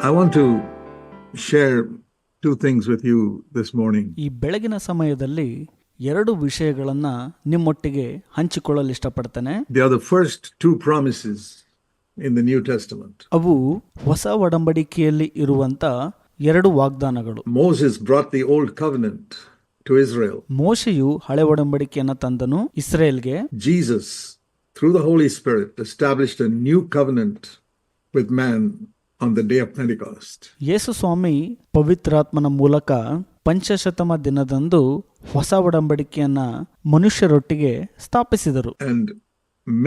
I want to share two things with you this morning. ಈ ಬೆಳಗಿನ ಸಮಯದಲ್ಲಿ ಎರಡು ವಿಷಯಗಳನ್ನ ನಿಮ್ಮೊಟ್ಟಿಗೆ ಹಂಚಿಕೊಳ್ಳಲು ಇಷ್ಟಪಡ್ತೇನೆ. They are the first two promises in the New Testament. ಅವು ಹೊಸ ಒಡಂಬಡಿಕೆಯಲ್ಲಿ ಇರುವಂತ ಎರಡು ವಾಗ್ದಾನಗಳು. Moses brought the old covenant to Israel. ಮೋಶೆಯು ಹಳೆ ಒಡಂಬಡಿಕೆಯನ್ನ ತಂದನು ಇಸ್ರೇಲ್ಗೆ. Jesus, through the Holy Spirit, established a new covenant with man on the day of Pentecost. ಯೇಸು ಸ್ವಾಮಿ ಪವಿತ್ರಾತ್ಮನ ಮೂಲಕ ಪಂಚಶತಮ ದಿನದಂದು ಹೊಸ ಒಡಂಬಡಿಕೆಯನ್ನ ಮನುಷ್ಯರೊಟ್ಟಿಗೆ ಸ್ಥಾಪಿಸಿದರು. And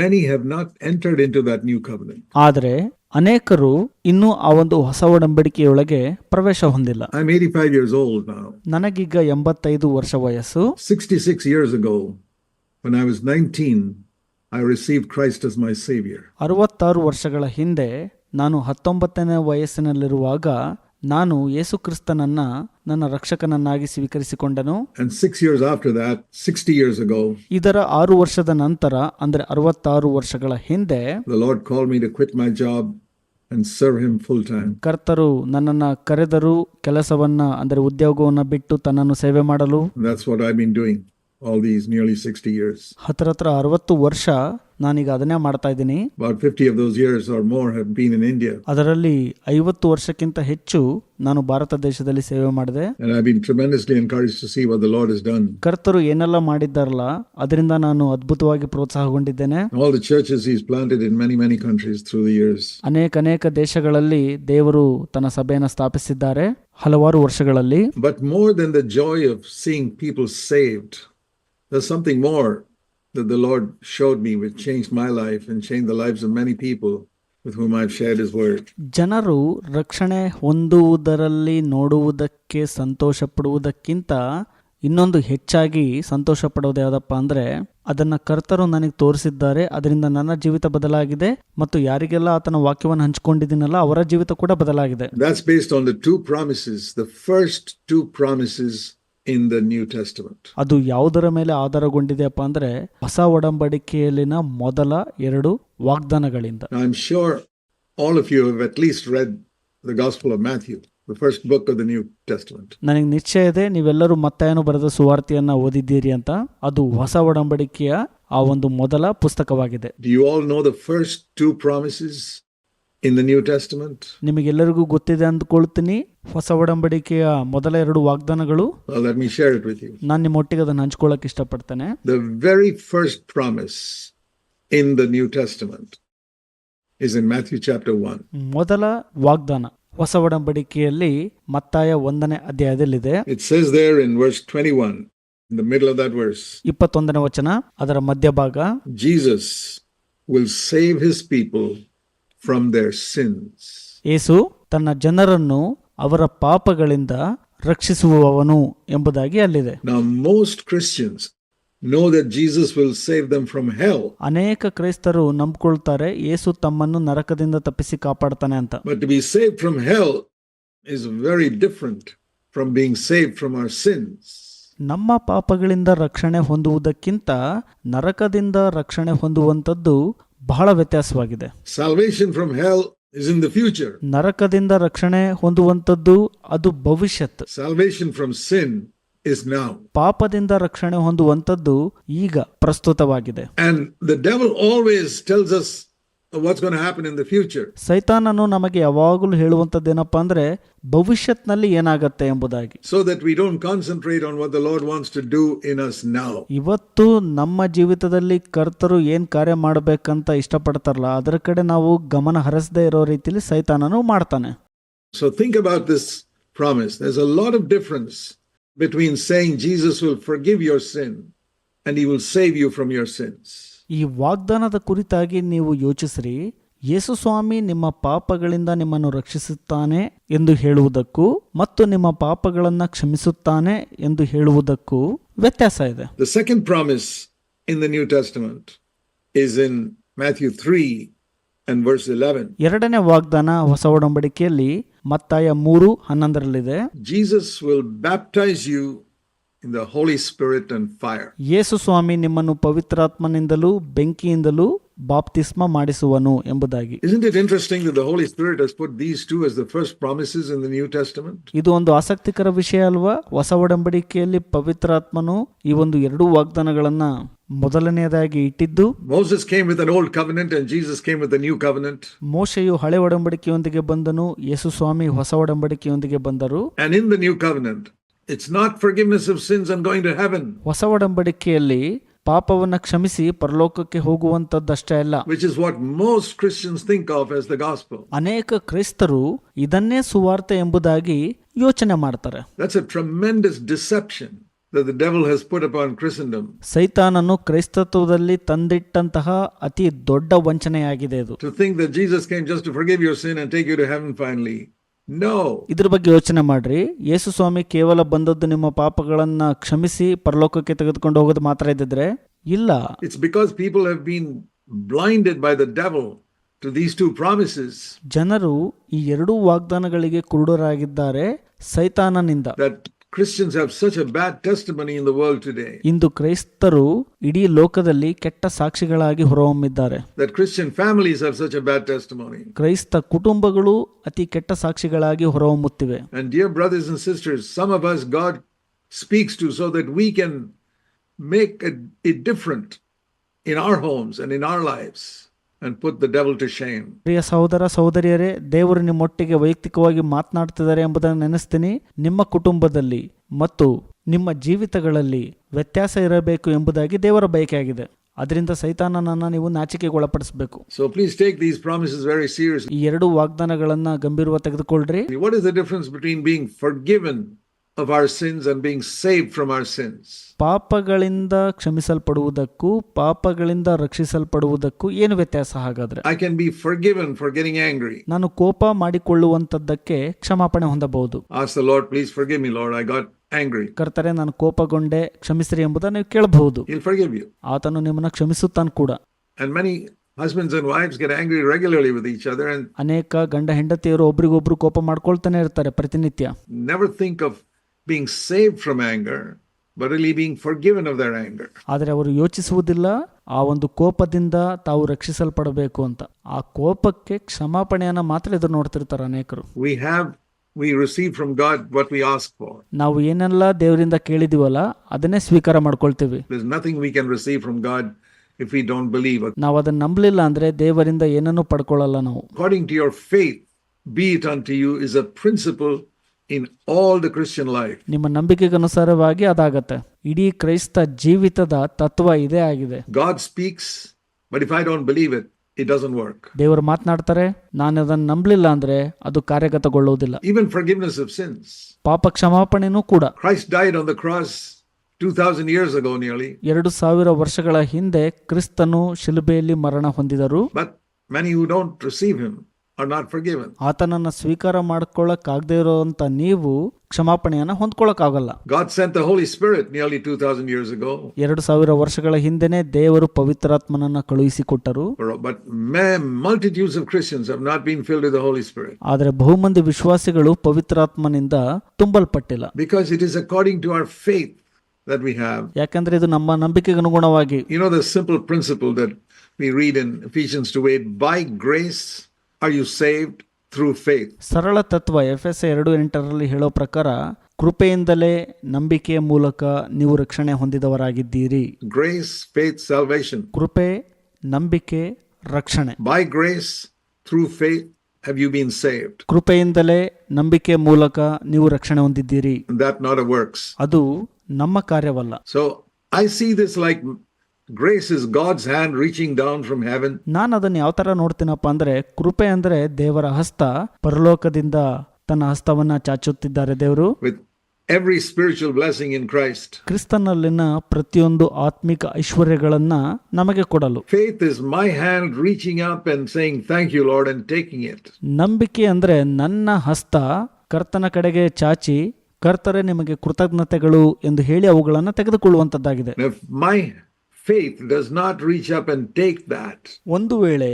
many have not entered into that new covenant. ಆದರೆ ಅನೇಕರು ಇನ್ನೂ ಆ ಒಂದು ಹೊಸ ಒಡಂಬಡಿಕೆಯೊಳಗೆ ಪ್ರವೇಶ ಹೊಂದಿಲ್ಲ. I'm 85 years old now. ನನಗೀಗ 85 ವರ್ಷ ವಯಸ್ಸು. 66 years ago, when I was 19, I received Christ as my Savior. 66 ವರ್ಷಗಳ ಹಿಂದೆ ನಾನು 19ನೇ ವಯಸ್ಸಿನಲ್ಲಿರುವಾಗ ನಾನು ಯೇಸು ಕ್ರಿಸ್ತನನ್ನ ನನ್ನ ರಕ್ಷಕನನ್ನಾಗಿ ಸ್ವೀಕರಿಸಿಕೊಂಡನು. And 6 years after that, 60 years ago, ಇದರ 6 ವರ್ಷದ ನಂತರ ಅಂದ್ರೆ 66 ವರ್ಷಗಳ ಹಿಂದೆ the Lord called me to quit my job and serve Him full time. ಕರ್ತರು ನನ್ನನ್ನ ಕರೆದರು ಕೆಲಸವನ್ನ ಅಂದ್ರೆ ಉದ್ಯೋಗವನ್ನ ಬಿಟ್ಟು ತನ್ನನ್ನು ಸೇವೆ ಮಾಡಲು. And that's what I've been doing all these nearly 60 years. ಹತ್ರ 60 ವರ್ಷ ನಾನೀಗ ಅದನ್ನೇ ಮಾಡ್ತಾ ಇದ್ದೀನಿ. About 50 of those years or more have been in India. ಅದರಲ್ಲಿ 50 ವರ್ಷಕ್ಕಿಂತ ಹೆಚ್ಚು ನಾನು ಭಾರತ ದೇಶದಲ್ಲಿ ಸೇವೆ ಮಾಡಿದೆ. And I've been tremendously encouraged to see what the Lord has done. ಕರ್ತರು ಏನೆಲ್ಲ ಮಾಡಿದ್ದಾರಲ್ಲ ಅದರಿಂದ ನಾನು ಅದ್ಭುತವಾಗಿ ಪ್ರೋತ್ಸಾಹಗೊಂಡಿದ್ದೇನೆ. All the churches He's planted in many countries through the years. ಅನೇಕ ದೇಶಗಳಲ್ಲಿ ದೇವರು ತನ್ನ ಸಭೆಯನ್ನು ಸ್ಥಾಪಿಸಿದ್ದಾರೆ ಹಲವಾರು ವರ್ಷಗಳಲ್ಲಿ. But more than the joy of seeing people saved, there's something more that the Lord showed me which changed my life and changed the lives of many people with whom I've shared His word. ಜನರು ರಕ್ಷಣೆ ಹೊಂದುವುದರಲ್ಲಿ ನೋಡುವುದಕ್ಕೆ ಸಂತೋಷ ಪಡುವುದಕ್ಕಿಂತ ಇನ್ನೊಂದು ಹೆಚ್ಚಾಗಿ ಸಂತೋಷ ಪಡೋದು ಯಾವುದಪ್ಪ ಅಂದ್ರೆ ಅದನ್ನ ಕರ್ತರು ನನಗೆ ತೋರಿಸಿದ್ದಾರೆ. ಅದರಿಂದ ನನ್ನ ಜೀವಿತ ಬದಲಾಗಿದೆ ಮತ್ತು ಯಾರಿಗೆಲ್ಲ ಆತನ ವಾಕ್ಯವನ್ನು ಹಂಚಿಕೊಂಡಿದ್ದೀನಲ್ಲ ಅವರ ಜೀವಿತ ಕೂಡ ಬದಲಾಗಿದೆ. That's based on the two promises, the first two promises in the New Testament. ಅದು ಯಾವುದರ ಮೇಲೆ ಆಧಾರಗೊಂಡಿದೆಯಪ್ಪ ಅಂದ್ರೆ ಹೊಸ ಒಡಂಬಡಿಕೆಯಲ್ಲಿನ ಮೊದಲ ಎರಡು ವಾಗ್ದಾನಗಳಿಂದ. I'm sure all of you have at least read the Gospel of Matthew, the first book of the New Testament. ನನಗೆ ನಿಶ್ಚಯ ಇದೆ ನೀವೆಲ್ಲರೂ ಮತ್ತಾಯನು ಬರೆದ ಸುವಾರ್ತೆಯನ್ನ ಓದಿದ್ದೀರಿ ಅಂತ. ಅದು ಹೊಸ ಒಡಂಬಡಿಕೆಯ ಆ ಒಂದು ಮೊದಲ ಪುಸ್ತಕವಾಗಿದೆ. Do you all know the first two promises in the New Testament? ನಿಮಗೆಲ್ಲರಿಗೂ ಗೊತ್ತಿದೆ ಅಂದ್ಕೊಳ್ತೀನಿ ಹೊಸ ಒಡಂಬಡಿಕೆಯ ಮೊದಲ ಎರಡು ವಾಗ್ದಾನಗಳು. Well, let me share it with you. ನಾನು ನಿಮ್ಮೊಟ್ಟಿಗೆ ಅದನ್ನು ಹಂಚ್ಕೊಳ್ಳಕ್ಕೆ ಇಷ್ಟಪಡ್ತೇನೆ. The very first promise in the New Testament is in Matthew chapter 1. ಮೊದಲ ವಾಗ್ದಾನ ಹೊಸ ಒಡಂಬಡಿಕೆಯಲ್ಲಿ ಮತ್ತಾಯ 1ನೇ ಅಧ್ಯಾಯದಲ್ಲಿದೆ. It says there in verse 21, in the middle of that verse, 21ನೇ ವಚನ ಅದರ ಮಧ್ಯಭಾಗ, Jesus will save His people from their sins. ಯೇಸು ತನ್ನ ಜನರನ್ನು ಅವರ ಪಾಪಗಳಿಂದ ರಕ್ಷಿಸುವವನು ಎಂಬುದಾಗಿ ಅಲ್ಲಿದೆ. Now most Christians know that Jesus will save them from hell. ಅನೇಕ ಕ್ರೈಸ್ತರು ನಂಬಿಕೊಳ್ತಾರೆ ಯೇಸು ತಮ್ಮನ್ನು ನರಕದಿಂದ ತಪ್ಪಿಸಿ ಕಾಪಾಡ್ತಾನೆ ಅಂತ. But to be saved from hell is very different from being saved from our sins. ನಮ್ಮ ಪಾಪಗಳಿಂದ ರಕ್ಷಣೆ ಹೊಂದುವುದಕ್ಕಿಂತ ನರಕದಿಂದ ರಕ್ಷಣೆ ಹೊಂದುವಂತದ್ದು ಬಹಳ ವ್ಯತ್ಯಾಸವಾಗಿದೆ. Salvation from hell is in the future. ನರಕದಿಂದ ರಕ್ಷಣೆ ಹೊಂದುವಂತದ್ದು ಅದು ಭವಿಷ್ಯತ್. Salvation from sin is now. ಪಾಪದಿಂದ ರಕ್ಷಣೆ ಹೊಂದುವಂತದ್ದು ಈಗ ಪ್ರಸ್ತುತವಾಗಿದೆ. And the devil always tells us what's going to happen in the future. ಸೈತಾನನು ನಮಗೆ ಯಾವಾಗಲೂ ಹೇಳುವಂತದ್ದೇನಪ್ಪಾ ಅಂದ್ರೆ ಭವಿಷ್ಯತ್ನಲ್ಲಿ ಏನಾಗತ್ತೆ ಎಂಬುದಾಗಿ. So that we don't concentrate on what the Lord wants to do in us now. ಇವತ್ತು ನಮ್ಮ ಜೀವಿತದಲ್ಲಿ ಕರ್ತರು ಏನ್ ಕಾರ್ಯ ಮಾಡಬೇಕಂತ ಇಷ್ಟಪಡ್ತಾರಲ್ಲ ಅದರ ಕಡೆ ನಾವು ಗಮನ ಹರಿಸದೇ ಇರೋ ರೀತಿಯಲ್ಲಿ ಸೈತಾನನು ಮಾಡ್ತಾನೆ. So think about this promise. There's a lot of difference between saying Jesus will forgive your sin and He will save you from your sins. ಈ ವಾಗ್ದಾನದ ಕುರಿತಾಗಿ ನೀವು ಯೋಚಿಸ್ರಿ. ಯೇಸು ಸ್ವಾಮಿ ನಿಮ್ಮ ಪಾಪಗಳಿಂದ ನಿಮ್ಮನ್ನು ರಕ್ಷಿಸುತ್ತಾನೆ ಎಂದು ಹೇಳುವುದಕ್ಕೂ ಮತ್ತು ನಿಮ್ಮ ಪಾಪಗಳನ್ನ ಕ್ಷಮಿಸುತ್ತಾನೆ ಎಂದು ಹೇಳುವುದಕ್ಕೂ ವ್ಯತ್ಯಾಸ ಇದೆ. The second promise in the New Testament is in Matthew 3 and verse 11. ಎರಡನೇ ವಾಗ್ದಾನ ಹೊಸ ಒಡಂಬಡಿಕೆಯಲ್ಲಿ ಮತ್ತಾಯ 3:11 Jesus will baptize you in the Holy Spirit and fire. ಯೇಸು ಸ್ವಾಮಿ ನಿಮ್ಮನ್ನು ಪವಿತ್ರಾತ್ಮನಿಂದಲೂ ಬೆಂಕಿಯಿಂದಲೂ ಬಾಪ್ತಿಸ್ಮ ಮಾಡಿಸುವನು ಎಂಬುದಾಗಿ. Isn't it interesting that the Holy Spirit has put these two as the first promises in the New Testament? ಇದು ಒಂದು ಆಸಕ್ತಿಕರ ವಿಷಯ ಅಲ್ವಾ? ಹೊಸ ಒಡಂಬಡಿಕೆಯಲ್ಲಿ ಪವಿತ್ರಾತ್ಮನು ಈ ಒಂದು ಎರಡೂ ವಾಗ್ದಾನಗಳನ್ನ ಮೊದಲನೆಯದಾಗಿ ಇಟ್ಟಿದ್ದು. Moses came with an old covenant and Jesus came with a new covenant. ಮೋಶೆಯು ಹಳೆ ಒಡಂಬಡಿಕೆಯೊಂದಿಗೆ ಬಂದನು, ಯೇಸು ಸ್ವಾಮಿ ಹೊಸ ಒಡಂಬಡಿಕೆಯೊಂದಿಗೆ ಬಂದರು. And in the new covenant, it's not forgiveness of sins and going to heaven. ಹೊಸ ಒಡಂಬಡಿಕೆಯಲ್ಲಿ ಪಾಪವನ್ನ ಕ್ಷಮಿಸಿ ಪರಲೋಕಕ್ಕೆ ಹೋಗುವಂತದ್ದಷ್ಟೇ ಅಲ್ಲ, which is what most Christians think of as the gospel. ಅನೇಕ ಕ್ರೈಸ್ತರು ಇದನ್ನೇ ಸುವಾರ್ತೆ ಎಂಬುದಾಗಿ ಯೋಚನೆ ಮಾಡ್ತಾರೆ. That's a tremendous deception that the devil has put upon Christendom. ಸೈತಾನನು ಕ್ರೈಸ್ತತ್ವದಲ್ಲಿ ತಂದಿಟ್ಟಂತಹ ಅತಿ ದೊಡ್ಡ ವಂಚನೆಯಾಗಿದೆ ಇದು. To think that Jesus came just to forgive your sin and take you to heaven finally. No. ಇದ್ರ ಬಗ್ಗೆ ಯೋಚನೆ ಮಾಡ್ರಿ. ಯೇಸು ಸ್ವಾಮಿ ಕೇವಲ ಬಂದದ್ದು ನಿಮ್ಮ ಪಾಪಗಳನ್ನ ಕ್ಷಮಿಸಿ ಪರಲೋಕಕ್ಕೆ ತೆಗೆದುಕೊಂಡು ಹೋಗೋದು ಮಾತ್ರ ಇದ್ದಿದ್ರೆ ಇಲ್ಲ. It's because people have been blinded by the devil to these two promises. ಜನರು ಈ ಎರಡೂ ವಾಗ್ದಾನಗಳಿಗೆ ಕುರುಡರಾಗಿದ್ದಾರೆ ಸೈತಾನನಿಂದ. That Christians have such a bad testimony in the world today. ಇಂದು ಕ್ರೈಸ್ತರು ಇಡೀ ಲೋಕದಲ್ಲಿ ಕೆಟ್ಟ ಸಾಕ್ಷಿಗಳಾಗಿ ಹೊರಹೊಮ್ಮಿದ್ದಾರೆ. That Christian families have such a bad testimony. ಕ್ರೈಸ್ತ ಕುಟುಂಬಗಳು ಅತಿ ಕೆಟ್ಟ ಸಾಕ್ಷಿಗಳಾಗಿ ಹೊರಹೊಮ್ಮುತ್ತಿವೆ. And dear brothers and sisters, some of us God speaks to so that we can make it different in our homes and in our lives and put the devil to shame. ಪ್ರಿಯ ಸಹೋದರ ಸಹೋದರಿಯರೇ, ದೇವರು ನಿಮ್ಮೊಟ್ಟಿಗೆ ವೈಯಕ್ತಿಕವಾಗಿ ಮಾತನಾಡ್ತಿದ್ದಾರೆ ಎಂಬುದನ್ನು ನೆನೆಸ್ತೀನಿ. ನಿಮ್ಮ ಕುಟುಂಬದಲ್ಲಿ ಮತ್ತು ನಿಮ್ಮ ಜೀವಿತಗಳಲ್ಲಿ ವ್ಯತ್ಯಾಸ ಇರಬೇಕು ಎಂಬುದಾಗಿ ದೇವರ ಬಯಕೆಯಾಗಿದೆ. ಅದರಿಂದ ಸೈತಾನನನ್ನ ನೀವು ನಾಚಿಕೆಗೊಳಪಡಿಸಬೇಕು. So please take these promises very seriously. ಈ ಎರಡು ವಾಗ್ದಾನಗಳನ್ನ ಗಂಭೀರವಾಗಿ ತೆಗೆದುಕೊಳ್ಳ್ರಿ. What is the difference between being forgiven of our sins and being saved from our sins? ಪಾಪಗಳಿಂದ ಕ್ಷಮಿಸಲ್ಪಡುವುದಕ್ಕೂ ಪಾಪಗಳಿಂದ ರಕ್ಷಿಸಲ್ಪಡುವುದಕ್ಕೂ ಏನು ವ್ಯತ್ಯಾಸ ಹಾಗಾದ್ರೆ? I can be forgiven for getting angry. ನಾನು ಕೋಪ ಮಾಡಿಕೊಳ್ಳುವಂತದ್ದಕ್ಕೆ ಕ್ಷಮಾಪಣೆ ಹೊಂದಬಹುದು. Ask the Lord, please forgive me, Lord, I got angry. ಕರ್ತರೆ, ನಾನು ಕೋಪಗೊಂಡೆ, ಕ್ಷಮಿಸಿರಿ ಎಂಬುದನ್ನು ನೀವು ಕೇಳಬಹುದು. He'll forgive you. ಆತನು ನಿಮ್ಮನ್ನ ಕ್ಷಮಿಸುತ್ತಾನೆ ಕೂಡ. And many husbands and wives get angry regularly with each other and ಅನೇಕ ಗಂಡ ಹೆಂಡತಿಯರು ಒಬ್ರಿಗೊಬ್ರು ಕೋಪ ಮಾಡ್ಕೊಳ್ತಾನೆ ಇರ್ತಾರೆ ಪ್ರತಿನಿತ್ಯ. never think of being saved from anger, but really being forgiven of their anger. ಆದರೆ ಅವರು ಯೋಚಿಸುವುದಿಲ್ಲ ಆ ಒಂದು ಕೋಪದಿಂದ ತಾವು ರಕ್ಷಿಸಲ್ಪಡಬೇಕು ಅಂತ. ಆ ಕೋಪಕ್ಕೆ ಕ್ಷಮಾಪಣೆಯನ್ನ ಮಾತ್ರ ಎದುರು ನೋಡ್ತಿರ್ತಾರೆ ಅನೇಕರು. We receive from God what we ask for. ನಾವು ಏನೆಲ್ಲ ದೇವರಿಂದ ಕೇಳಿದಿವಲ್ಲ ಅದನ್ನೇ ಸ್ವೀಕಾರ ಮಾಡ್ಕೊಳ್ತೀವಿ. There's nothing we can receive from God if we don't believe it. ನಾವು ಅದನ್ನ ನಂಬಲಿಲ್ಲ ಅಂದ್ರೆ ದೇವರಿಂದ ಏನನ್ನೂ ಪಡ್ಕೊಳ್ಳಲ್ಲ ನಾವು. According to your faith be it unto you is a principle in all the Christian life. ನಿಮ್ಮ ನಂಬಿಕೆಗೆ ಅನುಸಾರವಾಗಿ ಅದಾಗತ್ತೆ. ಇಡೀ ಕ್ರೈಸ್ತ ಜೀವಿತದ ತತ್ವ ಇದೇ ಆಗಿದೆ. God speaks, but if I don't believe it, it doesn't work. ದೇವರು ಮಾತನಾಡ್ತಾರೆ, ನಾನು ಅದನ್ನು ನಂಬಲಿಲ್ಲ ಅಂದ್ರೆ ಅದು ಕಾರ್ಯಗತಗೊಳ್ಳುವುದಿಲ್ಲ. Even forgiveness of sins. ಪಾಪ ಕ್ಷಮಾಪಣೆನೂ ಕೂಡ. Christ died on the cross 2000 years ago nearly. 2000 ವರ್ಷಗಳ ಹಿಂದೆ ಕ್ರಿಸ್ತನು ಶಿಲುಬೆಯಲ್ಲಿ ಮರಣ ಹೊಂದಿದರು. But many who don't receive him are not forgiven. ಆತನನ್ನ ಸ್ವೀಕಾರ ಮಾಡ್ಕೊಳ್ಳಕ್ಕಾಗದೇ ಇರುವಂತ ನೀವು ಕ್ಷಮಾಪಣೆಯನ್ನ ಹೊಂದ್ಕೊಳ್ಳಕ್ಕಾಗಲ್ಲ. God sent the Holy Spirit nearly 2000 years ago. 2000 ವರ್ಷಗಳ ಹಿಂದೆನೆ ದೇವರು ಪವಿತ್ರಾತ್ಮನನ್ನ ಕಳುಹಿಸಿಕೊಟ್ಟರು. But multitudes of Christians have not been filled with the Holy Spirit. ಆದರೆ ಬಹುಮಂದಿ ವಿಶ್ವಾಸಿಗಳು ಪವಿತ್ರಾತ್ಮನಿಂದ ತುಂಬಲ್ಪಟ್ಟಿಲ್ಲ. Because it is according to our faith that we have. ಯಾಕಂದ್ರೆ ಇದು ನಮ್ಮ ನಂಬಿಕೆಗೆ ಅನುಗುಣವಾಗಿ. You know the simple principle that we read in Ephesians 2:8, by grace are you saved through faith. ಸರಳ ತತ್ವ ಎಫೆಸ 2:8 ಹೇಳೋ ಪ್ರಕಾರ ಕೃಪೆಯಿಂದಲೇ ನಂಬಿಕೆಯ ಮೂಲಕ ನೀವು ರಕ್ಷಣೆ ಹೊಂದಿದವರಾಗಿದ್ದೀರಿ. Grace, faith, salvation. ಕೃಪೆ, ನಂಬಿಕೆ, ರಕ್ಷಣೆ. By grace through faith have you been saved. ಕೃಪೆಯಿಂದಲೇ ನಂಬಿಕೆಯ ಮೂಲಕ ನೀವು ರಕ್ಷಣೆ ಹೊಂದಿದ್ದೀರಿ. That not of works. ಅದು ನಮ್ಮ ಕಾರ್ಯವಲ್ಲ. So I see this like grace is God's hand reaching down from heaven. ನಾನು ಅದನ್ನ ಯಾವ ತರ ನೋಡ್ತೀನಪ್ಪ ಅಂದ್ರೆ, ಕೃಪೆ ಅಂದ್ರೆ ದೇವರ ಹಸ್ತ ಪರಲೋಕದಿಂದ ತನ್ನ ಹಸ್ತವನ್ನ ಚಾಚುತ್ತಿದ್ದಾರೆ ದೇವರು. With every spiritual blessing in Christ. ಕ್ರಿಸ್ತನಲ್ಲಿನ ಪ್ರತಿಯೊಂದು ಆತ್ಮಿಕ ಐಶ್ವರ್ಯಗಳನ್ನ ನಮಗೆ ಕೊಡಲು. Faith is my hand reaching up and saying thank you Lord and taking it. ನಂಬಿಕೆ ಅಂದ್ರೆ ನನ್ನ ಹಸ್ತ ಕರ್ತನ ಕಡೆಗೆ ಚಾಚಿ, ಕರ್ತರೆ ನಿಮಗೆ ಕೃತಜ್ಞತೆಗಳು ಎಂದು ಹೇಳಿ ಅವುಗಳನ್ನು ತೆಗೆದುಕೊಳ್ಳುವಂತದ್ದಾಗಿದೆ. If my faith does not reach up and take that, ಒಂದು ವೇಳೆ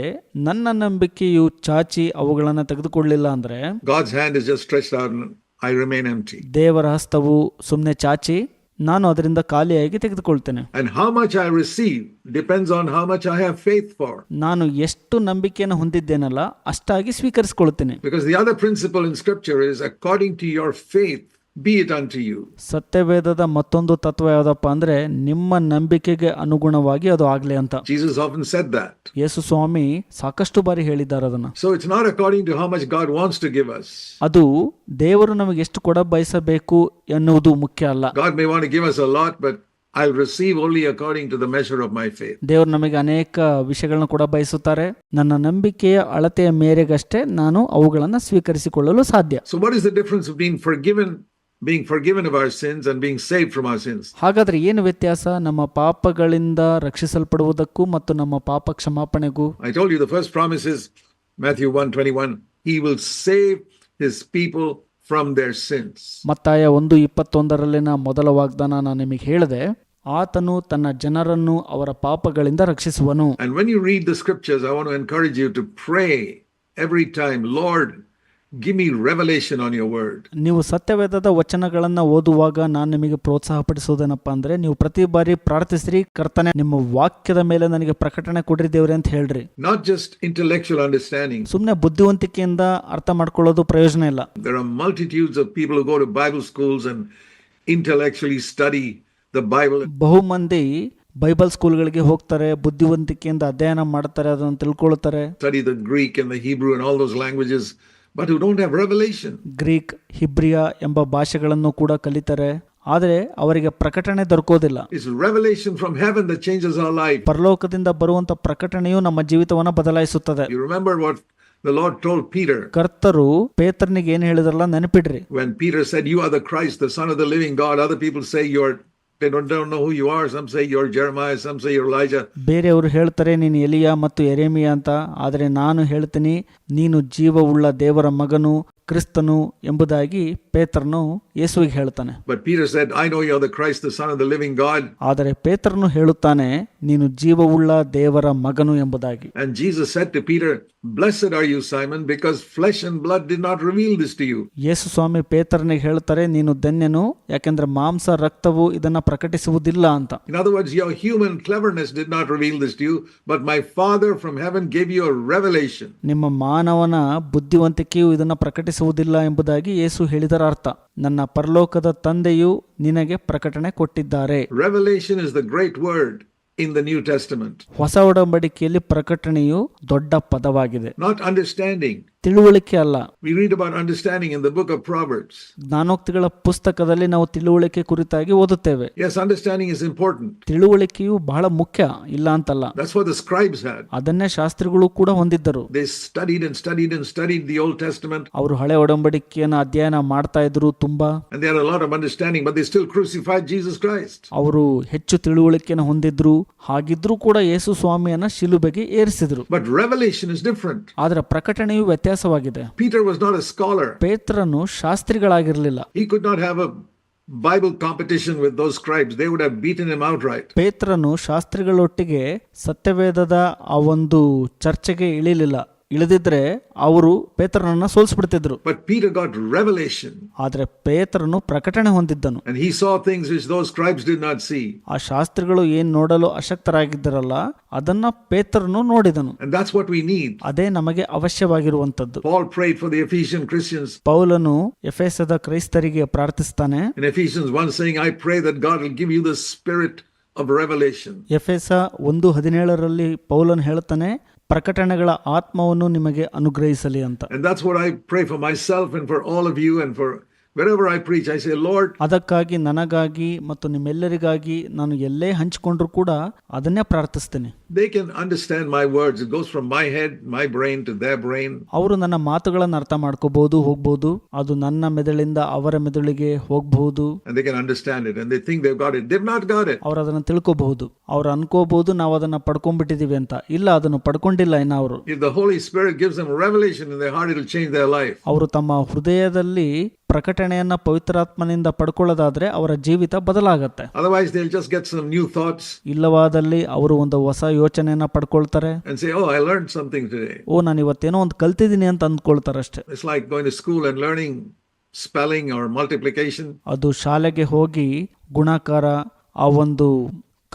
ನನ್ನ ನಂಬಿಕೆಯು ಚಾಚಿ ಅವುಗಳನ್ನು ತೆಗೆದುಕೊಳ್ಳಲಿಲ್ಲ ಅಂದ್ರೆ, God's hand is just stretched out and I remain empty. ದೇವರ ಹಸ್ತವು ಸುಮ್ಮನೆ ಚಾಚಿ ನಾನು ಅದರಿಂದ ಖಾಲಿಯಾಗಿ ತೆಗೆದುಕೊಳ್ತೇನೆ. And how much I receive depends on how much I have faith for. ನಾನು ಎಷ್ಟು ನಂಬಿಕೆಯನ್ನು ಹೊಂದಿದ್ದೇನಲ್ಲ ಅಷ್ಟಾಗಿ ಸ್ವೀಕರಿಸಿಕೊಳ್ತೇನೆ. Because the other principle in scripture is according to your faith be it unto you. ಸತ್ಯವೇದದ ಮತ್ತೊಂದು ತತ್ವ ಯಾವುದಪ್ಪ ಅಂದ್ರೆ ನಿಮ್ಮ ನಂಬಿಕೆಗೆ ಅನುಗುಣವಾಗಿ ಅದು ಆಗ್ಲಿ ಅಂತ. Jesus often said that. ಯೇಸು ಸ್ವಾಮಿ ಸಾಕಷ್ಟು ಬಾರಿ ಹೇಳಿದ್ದಾರೆ ಅದನ್ನ. So it's not according to how much God wants to give us. ಅದು ದೇವರು ನಮಗೆ ಎಷ್ಟು ಕೊಡ ಬಯಸಬೇಕು ಎನ್ನುವುದು ಮುಖ್ಯ ಅಲ್ಲ. God may want to give us a lot, but I'll receive only according to the measure of my faith. ದೇವರು ನಮಗೆ ಅನೇಕ ವಿಷಯಗಳನ್ನು ಕೂಡ ಬಯಸುತ್ತಾರೆ. ನನ್ನ ನಂಬಿಕೆಯ ಅಳತೆಯ ಮೇರೆಗಷ್ಟೇ ನಾನು ಅವುಗಳನ್ನು ಸ್ವೀಕರಿಸಿಕೊಳ್ಳಲು ಸಾಧ್ಯ. So what is the difference between being forgiven of our sins and being saved from our sins? ಹಾಗಾದ್ರೆ ಏನು ವ್ಯತ್ಯಾಸ ನಮ್ಮ ಪಾಪಗಳಿಂದ ರಕ್ಷಿಸಲ್ಪಡುವುದಕ್ಕೂ ಮತ್ತು ನಮ್ಮ ಪಾಪ ಕ್ಷಮಾಪಣೆಗೂ? I told you the first promise is Matthew 1:21. He will save his people from their sins. ಮತ್ತಾಯ 1:21 ಮೊದಲ ವಾಗ್ದಾನ ನಾನು ನಿಮಗೆ ಹೇಳಿದೆ, ಆತನು ತನ್ನ ಜನರನ್ನು ಅವರ ಪಾಪಗಳಿಂದ ರಕ್ಷಿಸುವನು. And when you read the scriptures, I want to encourage you to pray every time, Lord, give me revelation on your word. ನೀವು ಸತ್ಯವೇದದ ವಚನಗಳನ್ನ ಓದುವಾಗ ನಾನು ನಿಮಗೆ ಪ್ರೋತ್ಸಾಹ ಪಡಿಸುವುದೇನಪ್ಪ ಅಂದ್ರೆ, ನೀವು ಪ್ರತಿ ಬಾರಿ ಪ್ರಾರ್ಥಿಸ್ರಿ, ಕರ್ತನೆ ನಿಮ್ಮ ವಾಕ್ಯದ ಮೇಲೆ ನನಗೆ ಪ್ರಕಟಣೆ ಕೊಡ್ರಿ ದೇವ್ರೆ ಅಂತ ಹೇಳ್ರಿ. Not just intellectual understanding. ಸುಮ್ಮನೆ ಬುದ್ಧಿವಂತಿಕೆಯಿಂದ ಅರ್ಥ ಮಾಡ್ಕೊಳ್ಳೋದು ಪ್ರಯೋಜನ ಇಲ್ಲ. There are multitudes of people who go to Bible schools and intellectually study the Bible. ಬಹು ಮಂದಿ ಬೈಬಲ್ ಸ್ಕೂಲ್ಗಳಿಗೆ ಹೋಗ್ತಾರೆ, ಬುದ್ಧಿವಂತಿಕೆಯಿಂದ ಅಧ್ಯಯನ ಮಾಡ್ತಾರೆ, ಅದನ್ನು ತಿಳ್ಕೊಳ್ತಾರೆ. Study the Greek and the Hebrew and all those languages, but who don't have revelation. Greek, Hebrew ಎಂಬ ಭಾಷೆಗಳನ್ನು ಕೂಡ ಕಲಿತಾರೆ, ಆದರೆ ಅವರಿಗೆ ಪ್ರಕಟಣೆ ದೊರಕೋದಿಲ್ಲ. It's revelation from heaven that changes our life. ಪರಲೋಕದಿಂದ ಬರುವಂತ ಪ್ರಕಟಣೆಯು ನಮ್ಮ ಜೀವಿತವನ್ನ ಬದಲಾಯಿಸುತ್ತದೆ. You remember what the Lord told Peter? ಕರ್ತರು ಪೇತ್ರನಿಗೆ ಏನು ಹೇಳಿದ್ರಲ್ಲ ನೆನಪಿಡ್ರಿ. When Peter said, "You are the Christ, the Son of the living God," other people say they don't know who you are. Some say you're Jeremiah, some say you're Elijah. ಬೇರೆಯವರು ಹೇಳ್ತಾರೆ ನೀನು Elia ಮತ್ತು ಯೆರೆಮೀಯ ಅಂತ, ಆದರೆ ನಾನು ಹೇಳ್ತೀನಿ ನೀನು ಜೀವವುಳ್ಳ ದೇವರ ಮಗನು, ಕ್ರಿಸ್ತನು ಎಂಬುದಾಗಿ ಪೇತ್ರನು ಯೇಸುವಿಗೆ ಹೇಳ್ತಾನೆ. But Peter said, "I know you're the Christ, the Son of the living God." ಆದರೆ ಪೇತ್ರನು ಹೇಳುತ್ತಾನೆ ನೀನು ಜೀವವುಳ್ಳ ದೇವರ ಮಗನು ಎಂಬುದಾಗಿ. And Jesus said to Peter, "Blessed are you, Simon, because flesh and blood did not reveal this to you." ಯೇಸು ಸ್ವಾಮಿ ಪೇತ್ರನಿಗೆ ಹೇಳ್ತಾರೆ ನೀನು ಧನ್ಯನು, ಯಾಕೆಂದ್ರೆ ಮಾಂಸ ರಕ್ತವು ಇದನ್ನ ಪ್ರಕಟಿಸುವುದಿಲ್ಲ ಅಂತ. In other words, your human cleverness did not reveal this to you, but my Father from heaven gave you a revelation. ನಿಮ್ಮ ಮಾನವನ ಬುದ್ಧಿವಂತಿಕೆಯು ಇದನ್ನ ಪ್ರಕಟಿಸುವುದಿಲ್ಲ ಎಂಬುದಾಗಿ ಯೇಸು ಹೇಳಿದರ ಅರ್ಥ, ನನ್ನ ಪರಲೋಕದ ತಂದೆಯು ನಿನಗೆ ಪ್ರಕಟಣೆ ಕೊಟ್ಟಿದ್ದಾರೆ. Revelation is the great word in the New Testament. ಹೊಸ ಒಡಂಬಡಿಕೆಯಲ್ಲಿ ಪ್ರಕಟಣೆಯು ದೊಡ್ಡ ಪದವಾಗಿದೆ. Not understanding. ತಿಳುವಳಿಕೆ ಅಲ್ಲ. We read about understanding in the book of Proverbs. ಜ್ಞಾನೋಕ್ತಿಗಳ ಪುಸ್ತಕದಲ್ಲಿ ನಾವು ತಿಳುವಳಿಕೆ ಕುರಿತಾಗಿ ಓದುತ್ತೇವೆ. Yes, understanding is important. ತಿಳುವಳಿಕೆಯು ಬಹಳ ಮುಖ್ಯ, ಇಲ್ಲ ಅಂತಲ್ಲ. That's what the scribes had. ಅದನ್ನೇ ಶಾಸ್ತ್ರಿಗಳು ಕೂಡ ಹೊಂದಿದ್ದರು. They studied and studied and studied the Old Testament. ಅವರು ಹಳೆ ಒಡಂಬಡಿಕೆಯನ್ನು ಅಧ್ಯಯನ ಮಾಡ್ತಾ ಇದ್ರು ತುಂಬಾ. And they had a lot of understanding, but they still crucified Jesus Christ. ಅವರು ಹೆಚ್ಚು ತಿಳುವಳಿಕೆಯನ್ನು ಹೊಂದಿದ್ರು, ಹಾಗಿದ್ರೂ ಕೂಡ ಯೇಸು ಸ್ವಾಮಿಯನ್ನ ಶಿಲುಬೆಗೆ ಏರಿಸಿದ್ರು. But revelation is different. ಆದರೆ ಪ್ರಕಟಣೆಯು ವ್ಯತ್ಯಾಸವಾಗಿದೆ. Peter was not a scholar. ಪೇತ್ರನು ಶಾಸ್ತ್ರಿಗಳಾಗಿರಲಿಲ್ಲ. He could not have a Bible competition with those scribes. They would have beaten him outright. ಪೇತ್ರನು ಶಾಸ್ತ್ರಿಗಳೊಟ್ಟಿಗೆ ಸತ್ಯವೇದದ ಆ ಒಂದು ಚರ್ಚೆಗೆ ಇಳಿದಿದ್ರೆ ಅವರು ಪೇತ್ರನನ್ನ ಸೋಲಿಸ್ಬಿಡ್ತಿದ್ರು. But Peter got revelation. ಆದ್ರೆ ಪೇತ್ರನು ಪ್ರಕಟಣೆ ಹೊಂದಿದ್ದನು. And he saw things which those scribes did not see. ಆ ಶಾಸ್ತ್ರಿಗಳು ಏನ್ ನೋಡಲು ಅಶಕ್ತರಾಗಿದ್ದರಲ್ಲ ಅದನ್ನ ಪೇತ್ರನು ನೋಡಿದನು. And that's what we need. ಅದೇ ನಮಗೆ ಅವಶ್ಯವಾಗಿರುವಂತದ್ದು. Paul prayed for the Ephesian Christians. ಪೌಲನು ಎಫೆಸದ ಕ್ರೈಸ್ತರಿಗೆ ಪ್ರಾರ್ಥಿಸ್ತಾನೆ. In Ephesians 1 saying, "I pray that God will give you the spirit of revelation." ಎಫೆಸ 1:17 ಪೌಲನು ಹೇಳ್ತಾನೆ ಪ್ರಕಟಣೆಗಳ ಆತ್ಮವನ್ನು ನಿಮಗೆ ಅನುಗ್ರಹಿಸಲಿ ಅಂತ. And that's what I pray for myself and for all of you, and for wherever I preach, I say, Lord, ಅದಕ್ಕಾಗಿ ನನಗಾಗಿ ಮತ್ತು ನಿಮ್ಮೆಲ್ಲರಿಗಾಗಿ ನಾನು ಎಲ್ಲೇ ಹಂಚಿಕೊಂಡ್ರು ಕೂಡ ಅದನ್ನೇ ಪ್ರಾರ್ಥಿಸ್ತೇನೆ. they can understand my words. It goes from my head, my brain to their brain. ಅವರು ನನ್ನ ಮಾತುಗಳನ್ನು ಅರ್ಥ ಮಾಡ್ಕೋಬಹುದು, ಹೋಗ್ಬಹುದು. ಅದು ನನ್ನ ಮೆದುಳಿಂದ ಅವರ ಮೆದುಳಿಗೆ ಹೋಗಬಹುದು. And they can understand it and they think they've got it. They've not got it. ಅವರು ಅದನ್ನು ತಿಳ್ಕೋಬಹುದು. ಅವ್ರು ಅನ್ಕೋಬಹುದು ನಾವು ಅದನ್ನ ಪಡ್ಕೊಂಡ್ಬಿಟ್ಟಿದೀವಿ ಅಂತ. ಇಲ್ಲ, ಅದನ್ನು ಪಡ್ಕೊಂಡಿಲ್ಲ ಇನ್ನ ಅವರು. If the Holy Spirit gives them revelation in their heart, it will change their life. ಅವರು ತಮ್ಮ ಹೃದಯದಲ್ಲಿ ಪ್ರಕಟಣೆಯನ್ನ ಪವಿತ್ರಾತ್ಮನಿಂದ ಪಡ್ಕೊಳ್ಳೋದಾದ್ರೆ ಅವರ ಜೀವಿತ ಬದಲಾಗತ್ತೆ. Otherwise they'll just get some new thoughts. ಇಲ್ಲವಾದಲ್ಲಿ ಅವರು ಒಂದು ಹೊಸ ಯೋಚನೆಯನ್ನ ಪಡ್ಕೊಳ್ತಾರೆ. And say, "Oh, I learned something today." ನಾನು ಇವತ್ತೇನೋ ಒಂದು ಕಲ್ತಿದ್ದೀನಿ ಅಂತ ಅಂದ್ಕೊಳ್ತಾರೆ ಅಷ್ಟೇ. It's like going to school and learning spelling or multiplication. ಅದು ಶಾಲೆಗೆ ಹೋಗಿ ಗುಣಾಕಾರ, ಆ ಒಂದು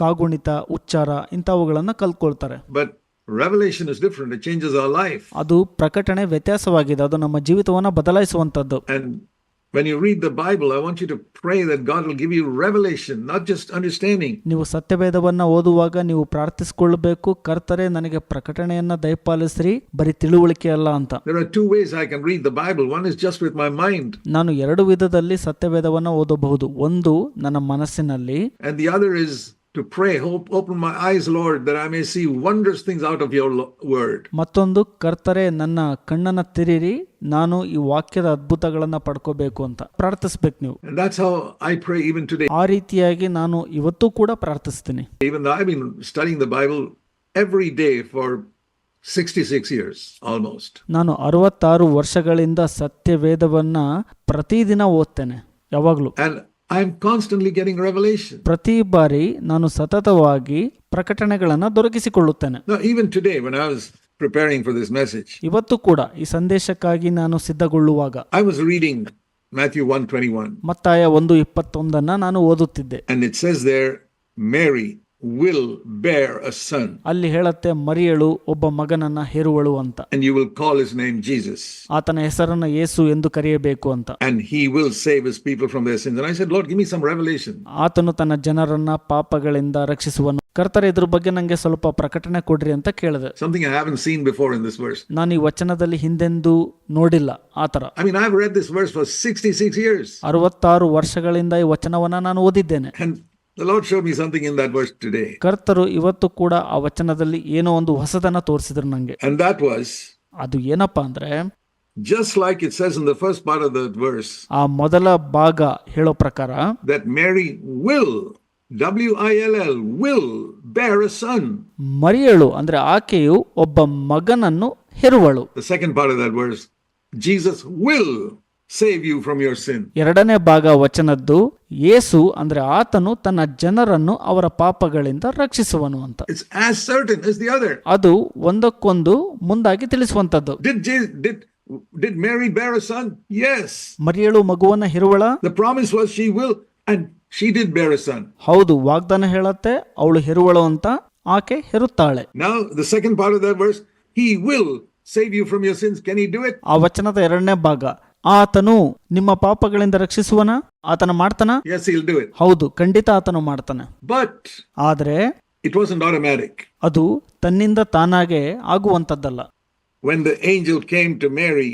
ಕಾಗುಣಿತ, ಉಚ್ಚಾರ ಇಂಥವುಗಳನ್ನು ಕಲ್ತ್ಕೊಳ್ತಾರೆ. But revelation is different. It changes our life. ಅದು ಪ್ರಕಟಣೆ ವ್ಯತ್ಯಾಸವಾಗಿದೆ, ಅದು ನಮ್ಮ ಜೀವಿತವನ್ನು ಬದಲಾಯಿಸುವಂಥದ್ದು. And when you read the Bible, I want you to pray that God will give you revelation, not just understanding. ನೀವು ಸತ್ಯವೇದವನ್ನು ಓದುವಾಗ ನೀವು ಪ್ರಾರ್ಥಿಸಿಕೊಳ್ಳಬೇಕು, ಕರ್ತರೆ ನನಗೆ ಪ್ರಕಟಣೆಯನ್ನ ದಯಪಾಲಿಸ್ರಿ, ಬರೀ ತಿಳುವಳಿಕೆ ಅಲ್ಲ ಅಂತ. There are two ways I can read the Bible. One is just with my mind. ನಾನು ಎರಡು ವಿಧದಲ್ಲಿ ಸತ್ಯವೇದವನ್ನು ಓದಬಹುದು. ಒಂದು ನನ್ನ ಮನಸ್ಸಿನಲ್ಲಿ, And the other is to pray, open my eyes, Lord, that I may see wondrous things out of your word. ಮತ್ತೊಂದು, ಕರ್ತರೆ ನನ್ನ ಕಣ್ಣನ್ನ ತೆರೀರಿ, ನಾನು ಈ ವಾಕ್ಯದ ಅದ್ಭುತಗಳನ್ನ ಪಡ್ಕೋಬೇಕು ಅಂತ ಪ್ರಾರ್ಥಿಸ್ಬೇಕು ನೀವು. And that's how I pray even today. ಆ ರೀತಿಯಾಗಿ ನಾನು ಇವತ್ತು ಕೂಡ ಪ್ರಾರ್ಥಿಸ್ತೀನಿ. Even though I've been studying the Bible every day for 66 years almost. ನಾನು 66 ವರ್ಷಗಳಿಂದ ಸತ್ಯವೇದವನ್ನ ಪ್ರತಿದಿನ ಓದ್ತೇನೆ, ಯಾವಾಗ್ಲೂ. And I'm constantly getting revelation. ಪ್ರತಿ ಬಾರಿ ನಾನು ಸತತವಾಗಿ ಪ್ರಕಟಣೆಗಳನ್ನ ದೊರಕಿಸಿಕೊಳ್ಳುತ್ತೇನೆ. Now, even today, when I was preparing for this message, ಇವತ್ತು ಕೂಡ ಈ ಸಂದೇಶಕ್ಕಾಗಿ ನಾನು ಸಿದ್ಧಗೊಳ್ಳುವಾಗ I was reading Matthew 1:21. ಮತ್ತಾಯ 1:21 ನಾನು ಓದುತ್ತಿದ್ದೆ. And it says there, Mary will bear a son. ಅಲ್ಲಿ ಹೇಳತ್ತೆ, ಮರಿಯಳು ಒಬ್ಬ ಮಗನನ್ನ ಹೆರುವಳು ಅಂತ. And you will call his name Jesus. ಆತನ ಹೆಸರನ್ನ ಯೇಸು ಎಂದು ಕರೆಯಬೇಕು ಅಂತ. And he will save his people from their sins. And I said, Lord, give me some revelation. ಆತನು ತನ್ನ ಜನರನ್ನ ಪಾಪಗಳಿಂದ ರಕ್ಷಿಸುವನು. ಕರ್ತರೆ, ಇದ್ರ ಬಗ್ಗೆ ನಂಗೆ ಸ್ವಲ್ಪ ಪ್ರಕಟಣೆ ಕೊಡ್ರಿ ಅಂತ ಕೇಳಿದೆ. Something I haven't seen before in this verse. ನಾನು ಈ ವಚನದಲ್ಲಿ ಹಿಂದೆಂದೂ ನೋಡಿಲ್ಲ ಆತರ. I mean, I've read this verse for 66 years. 66 ವರ್ಷಗಳಿಂದ ಈ ವಚನವನ್ನ ನಾನು ಓದಿದ್ದೇನೆ. And the Lord showed me something in that verse today. ಕರ್ತರು ಇವತ್ತು ಕೂಡ ಆ ವಚನದಲ್ಲಿ ಏನೋ ಒಂದು ಹೊಸದನ್ನ ತೋರಿಸಿದ್ರು ನಂಗೆ. And that was, ಅದು ಏನಪ್ಪಾ ಅಂದ್ರೆ, just like it says in the first part of the verse, ಆ ಮೊದಲ ಭಾಗ ಹೇಳೋ ಪ್ರಕಾರ, that Mary will, W-I-L-L, will bear a son. ಮರಿಯಳು ಅಂದ್ರೆ ಆಕೆಯು ಒಬ್ಬ ಮಗನನ್ನು ಹೆರುವಳು. The second part of that verse, Jesus will save you from your sin. ಎರಡನೇ ಭಾಗ ವಚನದ್ದು, ಯೇಸು ಅಂದ್ರೆ ಆತನು ತನ್ನ ಜನರನ್ನು ಅವರ ಪಾಪಗಳಿಂದ ರಕ್ಷಿಸುವನು ಅಂತ. It's as certain as the other. ಅದು ಒಂದಕ್ಕೊಂದು ಮುಂದಾಗಿ ತಿಳಿಸುವಂತದ್ದು. Did Mary bear a son? Yes. ಮರಿಯಳು ಮಗುವನ್ನ ಹೆರುವಳ? The promise was she will, and she did bear a son. ಹೌದು, ವಾಗ್ದಾನ ಹೇಳತ್ತೆ ಅವಳು ಹೆರುವಳು ಅಂತ, ಆಕೆ ಹೆರುತ್ತಾಳೆ. Now the second part of that verse, he will save you from your sins. Can he do it? ಆ ವಚನದ ಎರಡನೇ ಭಾಗ, ಆತನು ನಿಮ್ಮ ಪಾಪಗಳಿಂದ ರಕ್ಷಿಸುವನ, ಆತನ ಮಾಡ್ತಾನ? Yes, he'll do it. ಹೌದು, ಖಂಡಿತ ಆತನು ಮಾಡ್ತಾನೆ. But ಆದ್ರೆ it wasn't automatic. ಅದು ತನ್ನಿಂದ ತಾನಾಗೆ ಆಗುವಂತದ್ದಲ್ಲ. When the angel came to Mary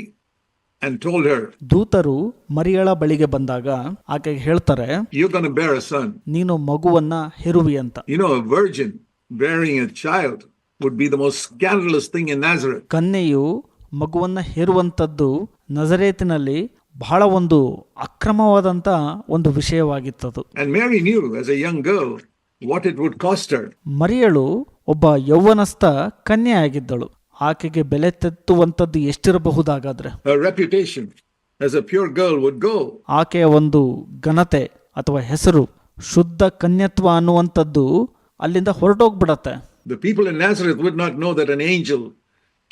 and told her, ದೂತರು ಮರಿಯಳ ಬಳಿಗೆ ಬಂದಾಗ ಆಕೆಗೆ ಹೇಳ್ತಾರೆ, you're going to bear a son. ನೀನು ಮಗುವನ್ನ ಹೆರುವಿ ಅಂತ. You know, a virgin bearing a child would be the most scandalous thing in Nazareth. ಕನ್ಯೆಯು ಮಗುವನ್ನ ಹೇರುವಂತದ್ದು ನಜರೇತಿನಲ್ಲಿ ಬಹಳ ಒಂದು ಅಕ್ರಮವಾದಂತ ಒಂದು ವಿಷಯವಾಗಿತ್ತದು. And Mary knew as a young girl what it would cost her. ಮರಿಯಳು ಒಬ್ಬ ಯೌವನಸ್ಥ ಕನ್ಯೆ ಆಗಿದ್ದಳು. ಆಕೆಗೆ ಬೆಲೆ ತೆತ್ತುವಂತದ್ದು ಎಷ್ಟಿರಬಹುದಾಗಾದ್ರೆ? Her reputation as a pure girl would go. ಆಕೆಯ ಒಂದು ಘನತೆ ಅಥವಾ ಹೆಸರು, ಶುದ್ಧ ಕನ್ಯತ್ವ ಅನ್ನುವಂಥದ್ದು ಅಲ್ಲಿಂದ ಹೊರಟೋಗ್ಬಿಡತ್ತೆ. The people in Nazareth would not know that an angel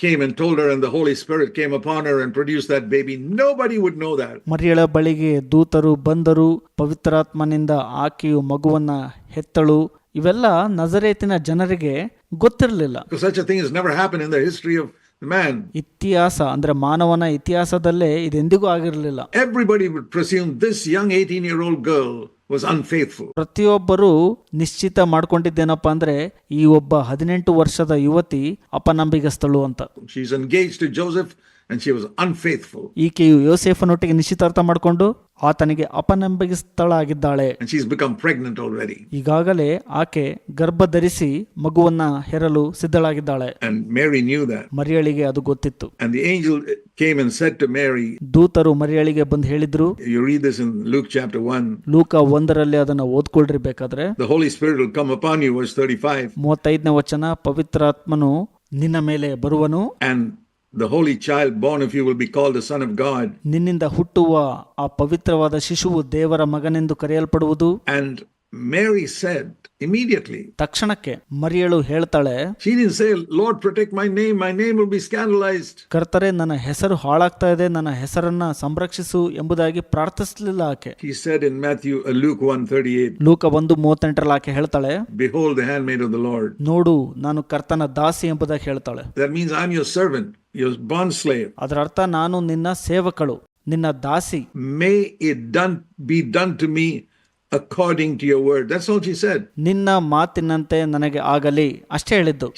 came and told her and the Holy Spirit came upon her and produced that baby. Nobody would know that. ಮರಿಯಳ ಬಳಿಗೆ ದೂತರು ಬಂದರು, ಪವಿತ್ರಾತ್ಮನಿಂದ ಆಕೆಯು ಮಗುವನ್ನ ಹೆತ್ತಳು. ಇವೆಲ್ಲ ನಜರೇತಿನ ಜನರಿಗೆ ಗೊತ್ತಿರಲಿಲ್ಲ. Because such a thing has never happened in the history of man. ಇತಿಹಾಸ ಅಂದ್ರೆ ಮಾನವನ ಇತಿಹಾಸದಲ್ಲೇ ಇದೆಂದಿಗೂ ಆಗಿರಲಿಲ್ಲ. Everybody would presume this young 18-year-old girl was unfaithful. ಪ್ರತಿಯೊಬ್ಬರು ನಿಶ್ಚಿತ ಮಾಡ್ಕೊಂಡಿದ್ದೇನಪ್ಪ ಅಂದ್ರೆ ಈ ಒಬ್ಬ 18 ವರ್ಷದ ಯುವತಿ ಅಪನಂಬಿಗಸ್ತಳು ಅಂತ. She's engaged to Joseph and she was unfaithful. ಈಕೆಯು ಯೋಸೇಫನೊಟ್ಟಿಗೆ ನಿಶ್ಚಿತಾರ್ಥ ಮಾಡಿಕೊಂಡು ಆತನಿಗೆ ಅಪನಂಬಿಗಸ್ತಳಾಗಿದ್ದಾಳೆ. And she's become pregnant already. ಈಗಾಗಲೇ ಆಕೆ ಗರ್ಭ ಧರಿಸಿ ಮಗುವನ್ನ ಹೆರಲು ಸಿದ್ಧಳಾಗಿದ್ದಾಳೆ. And Mary knew that. ಮರಿಯಳಿಗೆ ಅದು ಗೊತ್ತಿತ್ತು. And the angel came and said to Mary, ದೂತರು ಮರಿಯಳಿಗೆ ಬಂದು ಹೇಳಿದ್ರು, you read this in Luke chapter 1. ಲೂಕ 1ರಲ್ಲಿ ಅದನ್ನ ಓದ್ಕೊಳ್ರಿ ಬೇಕಾದ್ರೆ. The Holy Spirit will come upon you, verse 35. 35ನೇ ವಚನ, ಪವಿತ್ರಾತ್ಮನು ನಿನ್ನ ಮೇಲೆ ಬರುವನು, and the holy child born of you will be called the Son of God. ನಿನ್ನಿಂದ ಹುಟ್ಟುವ ಆ ಪವಿತ್ರವಾದ ಶಿಶುವು ದೇವರ ಮಗನೆಂದು ಕರೆಯಲ್ಪಡುವುದು. And Mary said immediately, ತಕ್ಷಣಕ್ಕೆ ಮರಿಯಳು ಹೇಳ್ತಾಳೆ, she didn't say, Lord, protect my name will be scandalized. ಕರ್ತರೆ, ನನ್ನ ಹೆಸರು ಹಾಳಾಗ್ತಾ ಇದೆ, ನನ್ನ ಹೆಸರನ್ನ ಸಂರಕ್ಷಿಸು ಎಂಬುದಾಗಿ ಪ್ರಾರ್ಥಿಸಲಿಲ್ಲ ಆಕೆ. He said in Luke 1:38, ಲೂಕ 1:38 ಆಕೆ ಹೇಳ್ತಾಳೆ, behold the handmaid of the Lord. ನೋಡು, ನಾನು ಕರ್ತನ ದಾಸಿ ಎಂಬುದಾಗಿ ಹೇಳ್ತಾಳೆ. That means I'm your servant, your bond slave. ಅದರ ಅರ್ಥ ನಾನು ನಿನ್ನ ಸೇವಕಳು, ನಿನ್ನ ದಾಸಿ. May it be done to me according to your word. That's all she said. ನಿನ್ನ ಮಾತಿನಂತೆ ನನಗೆ ಆಗಲಿ, ಅಷ್ಟೇ ಹೇಳಿದ್ದು.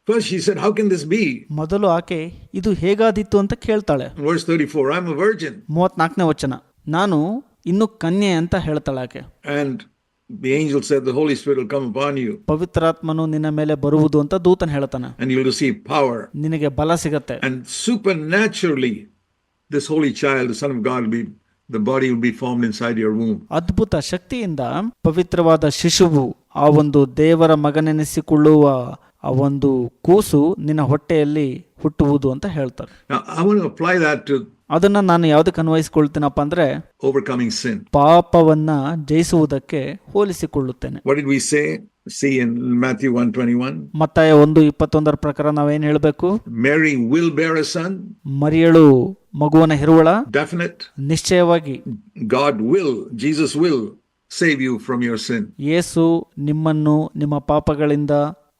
First she said, how can this be? ಮೊದಲು ಆಕೆ ಇದು ಹೇಗಾದೀತು ಅಂತ ಕೇಳ್ತಾಳೆ. Verse 34, I'm a virgin. 34ನೇ ವಚನ, ನಾನು ಇನ್ನು ಕನ್ಯೆ ಅಂತ ಹೇಳ್ತಾಳೆ ಆಕೆ. And the angel said, the Holy Spirit will come upon you. ಪವಿತ್ರಾತ್ಮನು ನಿನ್ನ ಮೇಲೆ ಬರುವುದು ಅಂತ ದೂತನು ಹೇಳ್ತಾನೆ. And you will receive power. ನಿನಗೆ ಬಲ ಸಿಗತ್ತೆ. And supernaturally, this holy child, the Son of God, the body will be formed inside your womb. ಅದ್ಭುತ ಶಕ್ತಿಯಿಂದ ಪವಿತ್ರವಾದ ಶಿಶುವು, ಆ ಒಂದು ದೇವರ ಮಗನೆನಿಸಿಕೊಳ್ಳುವ ಆ ಒಂದು ಕೂಸು ನಿನ್ನ ಹೊಟ್ಟೆಯಲ್ಲಿ ಹುಟ್ಟುವುದು ಅಂತ ಹೇಳ್ತಾರೆ. Now, I want to apply that to ಅದನ್ನ ನಾನು ಯಾವ್ದಕ್ಕೆ ಅನ್ವಯಿಸಿಕೊಳ್ತೀನಪ್ಪ ಅಂದ್ರೆ overcoming sin. ಪಾಪವನ್ನ ಜಯಿಸುವುದಕ್ಕೆ ಹೋಲಿಸಿಕೊಳ್ಳುತ್ತೇನೆ. What did we say? See in Matthew 1:21. ಮತ್ತಾಯ 1:21 ಪ್ರಕಾರ ನಾವೇನ್ ಹೇಳ್ಬೇಕು? Mary will bear a son. ಮರಿಯಳು ಮಗುವನ್ನ ಹೆರುವಳ. Definite. ನಿಶ್ಚಯವಾಗಿ. Jesus will save you from your sin. ಯೇಸು ನಿಮ್ಮನ್ನು ನಿಮ್ಮ ಪಾಪಗಳಿಂದ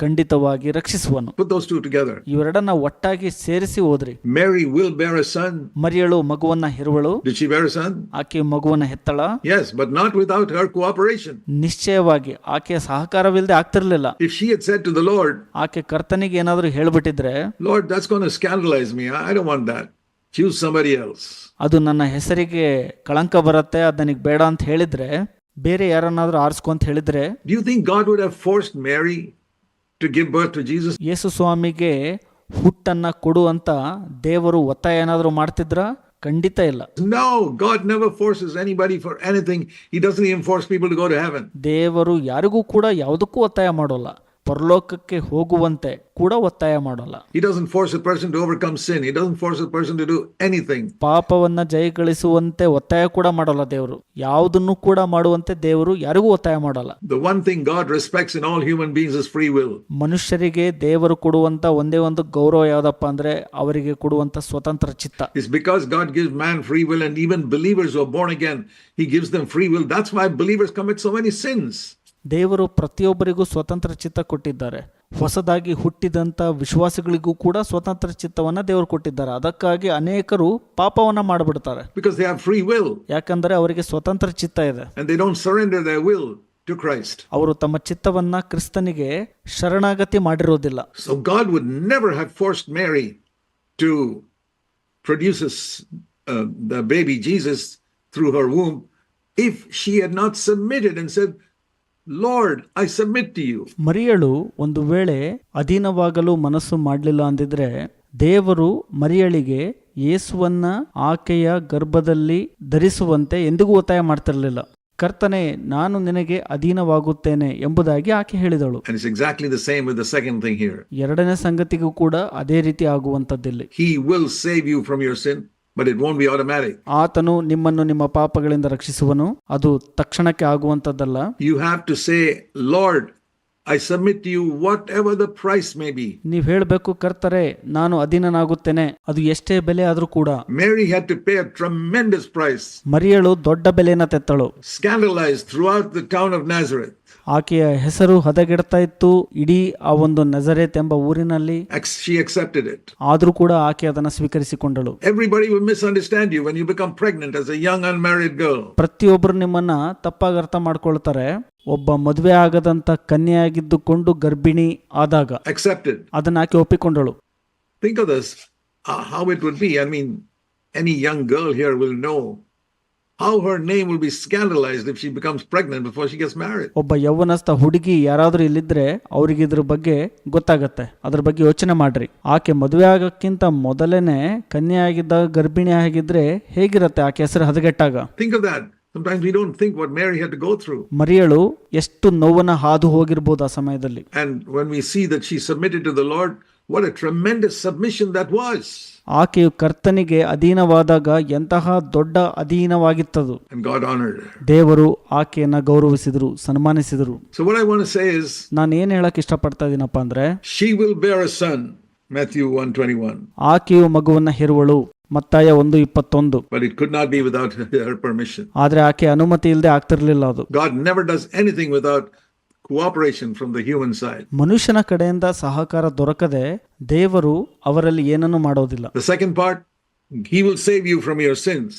ಖಂಡಿತವಾಗಿ ರಕ್ಷಿಸುವನು. Put those two together. ಇವೆರಡನ್ನ ಒಟ್ಟಾಗಿ ಸೇರಿಸಿ ಓದ್ರಿ. Mary will bear a son. ಮರಿಯಳು ಮಗುವನ್ನ ಹೆರುವಳು. Did she bear a son? ಆಕೆ ಮಗುವನ್ನ ಹೆತ್ತಳ. Yes, but not without her cooperation. ನಿಶ್ಚಯವಾಗಿ ಆಕೆಯ ಸಹಕಾರವಿಲ್ಲದೆ ಆಗ್ತಿರ್ಲಿಲ್ಲ. If she had said to the Lord, ಆಕೆ ಕರ್ತನಿಗೆ ಏನಾದರೂ ಹೇಳ್ಬಿಟ್ಟಿದ್ರೆ, Lord, that's going to scandalize me. I don't want that. Choose somebody else. ಅದು ನನ್ನ ಹೆಸರಿಗೆ ಕಳಂಕ ಬರುತ್ತೆ, ಅದು ನನಗೆ ಬೇಡ ಅಂತ ಹೇಳಿದ್ರೆ, ಬೇರೆ ಯಾರನ್ನಾದ್ರೂ ಆರಿಸ್ಕೊ ಅಂತ ಹೇಳಿದ್ರೆ, do you think God would have forced Mary to give birth to Jesus? ಯೇಸು ಸ್ವಾಮಿಗೆ ಹುಟ್ಟನ್ನ ಕೊಡು ಅಂತ ದೇವರು ಒತ್ತಾಯ ಏನಾದರೂ ಮಾಡ್ತಿದ್ರ? ಖಂಡಿತ ಇಲ್ಲ. No, God never forces anybody for anything. He doesn't even force people to go to heaven. ದೇವರು ಯಾರಿಗೂ ಕೂಡ ಯಾವುದಕ್ಕೂ ಒತ್ತಾಯ ಮಾಡೋಲ್ಲ. ಪರಲೋಕಕ್ಕೆ ಹೋಗುವಂತೆ ಕೂಡ ಒತ್ತಾಯ ಮಾಡೋಲ್ಲ. He doesn't force a person to overcome sin. He doesn't force a person to do anything. ಪಾಪವನ್ನ ಜಯಗಳಿಸುವಂತೆ ಒತ್ತಾಯ ಕೂಡ ಮಾಡಲ್ಲ ದೇವರು. ಯಾವುದನ್ನು ಕೂಡ ಮಾಡುವಂತೆ ದೇವರು ಯಾರಿಗೂ ಒತ್ತಾಯ ಮಾಡಲ್ಲ. The one thing God respects in all human beings is free will. ಮನುಷ್ಯರಿಗೆ ದೇವರು ಕೊಡುವಂತ ಒಂದೇ ಒಂದು ಗೌರವ ಯಾವ್ದಪ್ಪ ಅಂದ್ರೆ ಅವರಿಗೆ ಕೊಡುವಂತ ಸ್ವತಂತ್ರ ಚಿತ್ತ. It's because God gives man free will, and even believers who are born again, He gives them free will. That's why believers commit so many sins. ದೇವರು ಪ್ರತಿಯೊಬ್ಬರಿಗೂ ಸ್ವತಂತ್ರ ಚಿತ್ತ ಕೊಟ್ಟಿದ್ದಾರೆ. ಹೊಸದಾಗಿ ಹುಟ್ಟಿದಂತ ವಿಶ್ವಾಸಿಗಳಿಗೂ ಕೂಡ ಸ್ವತಂತ್ರ ಚಿತ್ತವನ್ನ ದೇವರು ಕೊಟ್ಟಿದ್ದಾರೆ. ಅದಕ್ಕಾಗಿ ಅನೇಕರು ಪಾಪವನ್ನ ಮಾಡಿಬಿಡ್ತಾರೆ. Because they have free will. ಯಾಕಂದ್ರೆ ಅವರಿಗೆ ಸ್ವತಂತ್ರ ಚಿತ್ತ ಇದೆ. And they don't surrender their will to Christ. ಅವರು ತಮ್ಮ ಚಿತ್ತವನ್ನ ಕ್ರಿಸ್ತನಿಗೆ ಶರಣಾಗತಿ ಮಾಡಿರೋದಿಲ್ಲ. So God would never have forced Mary to produce the baby Jesus through her womb if she had not submitted and said, Lord, I submit to you. ಮರಿಯಳು ಒಂದು ವೇಳೆ ಅಧೀನವಾಗಲು ಮನಸ್ಸು ಮಾಡಲಿಲ್ಲ ಅಂದಿದ್ರೆ, ದೇವರು ಮರಿಯಳಿಗೆ ಯೇಸುವನ್ನ ಆಕೆಯ ಗರ್ಭದಲ್ಲಿ ಧರಿಸುವಂತೆ ಎಂದಿಗೂ ಒತ್ತಾಯ ಮಾಡ್ತಿರಲಿಲ್ಲ. ಕರ್ತನೆ, ನಾನು ನಿನಗೆ ಅಧೀನವಾಗುತ್ತೇನೆ ಎಂಬುದಾಗಿ ಆಕೆ ಹೇಳಿದಳು. And it's exactly the same with the second thing here. ಎರಡನೇ ಸಂಗತಿಗೂ ಕೂಡ ಅದೇ ರೀತಿ ಆಗುವಂತದ್ದಿಲ್ಲ. He will save you from your sin, but it won't be automatic. ಆತನು ನಿಮ್ಮನ್ನು ನಿಮ್ಮ ಪಾಪಗಳಿಂದ ರಕ್ಷಿಸುವನು, ಅದು ತಕ್ಷಣಕ್ಕೆ ಆಗುವಂತದ್ದಲ್ಲ. You have to say, Lord, I submit to you whatever the price may be. ನೀವು ಹೇಳಬೇಕು, ಕರ್ತರೆ, ನಾನು ಅಧೀನನಾಗುತ್ತೇನೆ, ಅದು ಎಷ್ಟೇ ಬೆಲೆ ಆದ್ರೂ ಕೂಡ. Mary had to pay a tremendous price. ಮರಿಯಳು ದೊಡ್ಡ ಬೆಲೆನ ತೆತ್ತಳು. Scandalized throughout the town of Nazareth. ಆಕೆಯ ಹೆಸರು ಹದಗೆಡ್ತಾ ಇತ್ತು ಇಡೀ ಆ ಒಂದು ನಜರೇತ್ ಎಂಬ ಊರಿನಲ್ಲಿ. She accepted it. ಆದ್ರೂ ಕೂಡ ಆಕೆ ಅದನ್ನು ಸ್ವೀಕರಿಸಿಕೊಂಡಳು. Everybody will misunderstand you when you become pregnant as a young unmarried girl. ಪ್ರತಿಯೊಬ್ಬರು ನಿಮ್ಮನ್ನ ತಪ್ಪಾಗಿ ಅರ್ಥ ಮಾಡ್ಕೊಳ್ತಾರೆ. ಒಬ್ಬ ಮದುವೆ ಆಗದಂತ ಕನ್ಯೆಯಾಗಿದ್ದುಕೊಂಡು ಗರ್ಭಿಣಿ ಆದಾಗ accepted. ಅದನ್ನ ಆಕೆ ಒಪ್ಪಿಕೊಂಡಳು. Think of this, how it would be. I mean, any young girl here will know how her name will be scandalized if she becomes pregnant before she gets married. ಒಬ್ಬ ಯೌವನಸ್ಥ ಹುಡುಗಿ ಯಾರಾದ್ರೂ ಇಲ್ಲಿದ್ರೆ ಅವ್ರಿಗೆ ಇದ್ರ ಬಗ್ಗೆ ಗೊತ್ತಾಗತ್ತೆ. ಅದ್ರ ಬಗ್ಗೆ ಯೋಚನೆ ಮಾಡ್ರಿ. ಆಕೆ ಮದುವೆ ಆಗಕ್ಕಿಂತ ಮೊದಲೇನೆ ಕನ್ಯೆ ಆಗಿದ್ದಾಗ ಗರ್ಭಿಣಿ ಆಗಿದ್ರೆ ಹೇಗಿರತ್ತೆ ಆಕೆ ಹೆಸರು ಹದಗೆಟ್ಟಾಗ. Think of that. Sometimes we don't think what Mary had to go through. ಮರಿಯಳು ಎಷ್ಟು ನೋವನ್ನ ಹಾದು ಹೋಗಿರ್ಬೋದು ಆ ಸಮಯದಲ್ಲಿ. And when we see that she submitted to the Lord, What a tremendous submission that was. ಆಕೆಯು ಕರ್ತನಿಗೆ ಅಧೀನವಾದಾಗ ಎಂತಹ ದೊಡ್ಡ ಅಧೀನವಾಗಿತ್ತದು. And God honored her. ದೇವರು ಆಕೆಯನ್ನ ಗೌರವಿಸಿದರು, ಸನ್ಮಾನಿಸಿದರು. So what I want to say is, ನಾನು ಏನ್ ಹೇಳಕ್ ಇಷ್ಟಪಡ್ತಾ ಇದೀನಪ್ಪ ಅಂದ್ರೆ, she will bear a son, Matthew 1:21. ಆಕೆಯು ಮಗುವನ್ನ ಹೆರುವಳು, ಮತ್ತಾಯ 1:21. But it could not be without her permission. ಆದ್ರೆ ಆಕೆ ಅನುಮತಿ ಇಲ್ಲದೆ ಆಗ್ತಿರ್ಲಿಲ್ಲ ಅದು. God never does anything without cooperation from the human side. ಮನುಷ್ಯನ ಕಡೆಯಿಂದ ಸಹಕಾರ ದೊರಕದೆ ದೇವರು ಅವರಲ್ಲಿ ಏನನ್ನು ಮಾಡೋದಿಲ್ಲ. The second part, he will save you from your sins.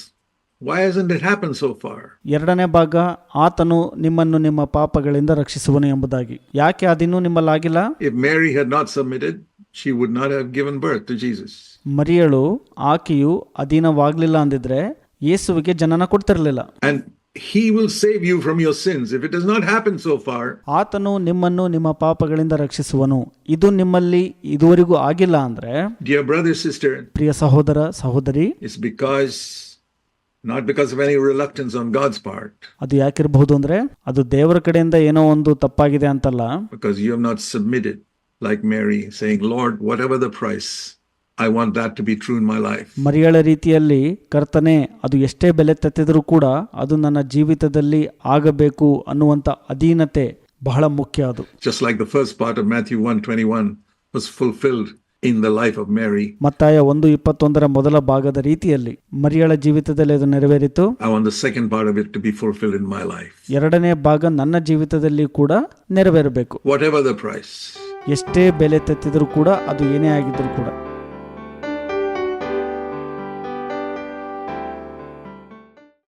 Why hasn't it happened so far? ಎರಡನೇ ಭಾಗ, ಆತನು ನಿಮ್ಮನ್ನು ನಿಮ್ಮ ಪಾಪಗಳಿಂದ ರಕ್ಷಿಸುವನು ಎಂಬುದಾಗಿ. ಯಾಕೆ ಅದಿನ್ನೂ ನಿಮ್ಮಲ್ಲಾಗಿಲ್ಲ? If Mary had not submitted, she would not have given birth to Jesus. ಮರಿಯಳು ಆಕೆಯು ಅಧೀನವಾಗ್ಲಿಲ್ಲ ಅಂದಿದ್ರೆ ಯೇಸುವಿಗೆ ಜನನ ಕೊಡ್ತಿರ್ಲಿಲ್ಲ. And he will save you from your sins. If it has not happened so far, ಆತನು ನಿಮ್ಮನ್ನು ನಿಮ್ಮ ಪಾಪಗಳಿಂದ ರಕ್ಷಿಸುವನು, ಇದು ನಿಮ್ಮಲ್ಲಿ ಇದುವರೆಗೂ ಆಗಿಲ್ಲ ಅಂದ್ರೆ, dear brother, sister, ಪ್ರಿಯ ಸಹೋದರ ಸಹೋದರಿ, it's not because of any reluctance on God's part. ಅದು ಯಾಕಿರಬಹುದು ಅಂದ್ರೆ, ಅದು ದೇವರ ಕಡೆಯಿಂದ ಏನೋ ಒಂದು ತಪ್ಪಾಗಿದೆ ಅಂತಲ್ಲ. Because you have not submitted like Mary, saying, Lord, whatever the price, I want that to be true in my life. ಮರಿಯಳ ರೀತಿಯಲ್ಲಿ, ಕರ್ತನೆ ಅದು ಎಷ್ಟೇ ಬೆಲೆ ತೆತ್ತಿದ್ರೂ ಕೂಡ ಅದು ನನ್ನ ಜೀವಿತದಲ್ಲಿ ಆಗಬೇಕು ಅನ್ನುವಂತ ಅಧೀನತೆ ಬಹಳ ಮುಖ್ಯ. ಅದು just like the first part of Matthew 1:21 was fulfilled in the life of Mary. ಮತ್ತಾಯ 1:21 ಮೊದಲ ಭಾಗದ ರೀತಿಯಲ್ಲಿ ಮರಿಯಳ ಜೀವಿತದಲ್ಲಿ ಅದು ನೆರವೇರಿತು. I want the second part of it to be fulfilled in my life. ಎರಡನೇ ಭಾಗ ನನ್ನ ಜೀವಿತದಲ್ಲಿ ಕೂಡ ನೆರವೇರಬೇಕು. Whatever the price. ಎಷ್ಟೇ ಬೆಲೆ ತೆತ್ತಿದ್ರೂ ಕೂಡ, ಅದು ಏನೇ ಆಗಿದ್ರೂ ಕೂಡ.